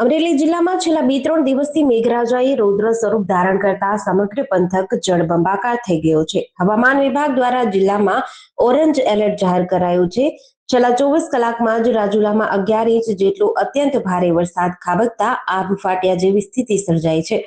અમરેલી જિલ્લામાં છેલ્લા 2-3 દિવસથી મેઘરાજાએ રૌદ્ર સ્વરૂપ ધારણ કરતા સમગ્ર પંથક જળબંબાકાર થઈ ગયો છે. હવામાન વિભાગ દ્વારા જિલ્લામાં ઓરેન્જ એલર્ટ જાહેર કરાયું છે. છેલ્લા 24 કલાકમાં જ રાજુલામાં 11 ઇંચ જેટલો અત્યંત ભારે વરસાદ ખાબકતા આબ ફાટ્યા જેવી સ્થિતિ સર્જાઈ છે.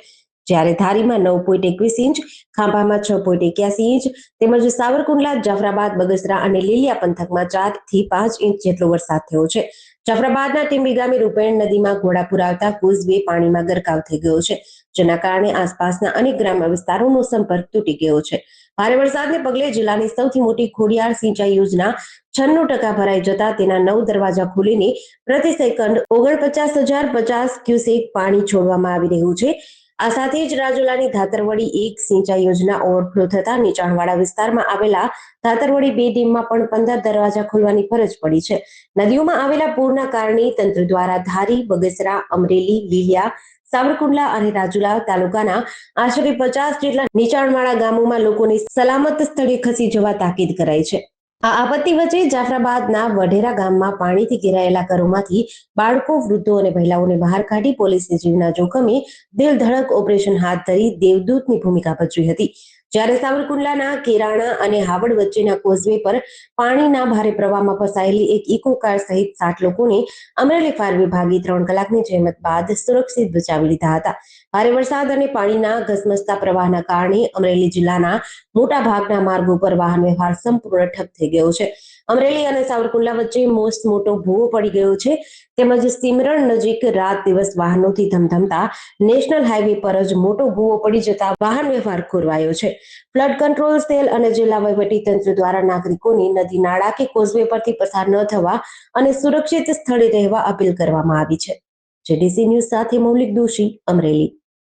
જ્યારે ધારીમાં 9.21 ઇંચ, ખાંભામાં 6.81 ઇંચ તેમજ સાવરકુંડલા, જાફરાબાદ, બગસરા અને લીલિયા પંથકમાં 4 થી 5 ઇંચ જેટલો વરસાદ થયો છે. જાફરાબાદના ટીંબી ગામે રૂપેણ નદીમાં ઘોડાપુર આવતા કોઝવે પાણીમાં ગરકાવ થઈ ગયો છે, જેના કારણે આસપાસના અનેક ગ્રામ્ય વિસ્તારોનો સંપર્ક તૂટી ગયો છે. ભારે વરસાદને પગલે જિલ્લાની સૌથી મોટી ખોડિયાર સિંચાઈ યોજના 96% ભરાઈ જતા તેના 9 દરવાજા ખોલીને પ્રતિ સેકન્ડ 49,050 ક્યુસેક પાણી છોડવામાં આવી રહ્યું છે. આ સાથે જ રાજુલાની ધાતરવડી 1 સિંચાઈ યોજના ઓવરફ્લો થતા નીચાણવાળા વિસ્તારમાં આવેલા ધાતરવડી 2 ડેમમાં પણ 15 દરવાજા ખોલવાની ફરજ પડી છે. નદીઓમાં આવેલા પૂરના કારણે તંત્ર દ્વારા ધારી, બગસરા, અમરેલી, લીલિયા, સાવરકુંડલા અને રાજુલા તાલુકાના આશરે 50 જેટલા નીચાણવાળા ગામોમાં લોકોને સલામત સ્થળે ખસી જવા તાકીદ કરાઈ છે. આ આપત્તિ વચ્ચે જાફરાબાદના વઢેરા ગામમાં પાણીથી ઘેરાયેલા ઘરોમાંથી બાળકો, વૃદ્ધો અને મહિલાઓને બહાર કાઢી પોલીસે જીવના જોખમે દિલધડક ઓપરેશન હાથ ધરી દેવદૂતની ભૂમિકા ભજવી હતી. જ્યારે સાવરકુંડલાના કેરાણા અને હાવડ વચ્ચેના કોઝવે પર પાણીના ભારે પ્રવાહમાં ફસાયેલી એક ઇકો કાર સહિત 60 લોકોને અમરેલી ફાયર વિભાગે 3 કલાકની જહેમત બાદ સુરક્ષિત બચાવી લીધા હતા. ભારે વરસાદ અને પાણીના ધસમસતા પ્રવાહના કારણે અમરેલી જિલ્લાના મોટા ભાગના માર્ગો પર વાહન વ્યવહાર સંપૂર્ણ ઠપ થઈ ગયો છે. અમરેલી અને સાવરકુંડલા વચ્ચે મોટો ભૂવો પડી ગયો છે. તેમજ સિમરણ નજીક રાત દિવસ વાહનોથી ધમધમતા નેશનલ હાઈવે પર જ મોટો ભૂવો પડી જતા વાહન વ્યવહાર ખોરવાયો છે. ફ્લડ કંટ્રોલ સેલ અને જિલ્લા વહીવટી તંત્ર દ્વારા નાગરિકોને નદી, નાળા કે કોઝવે પરથી પસાર ન થવા અને સુરક્ષિત સ્થળે રહેવા અપીલ કરવામાં આવી છે. જેડીસી ન્યૂઝ સાથે મૌલિક દોશી, અમરેલી.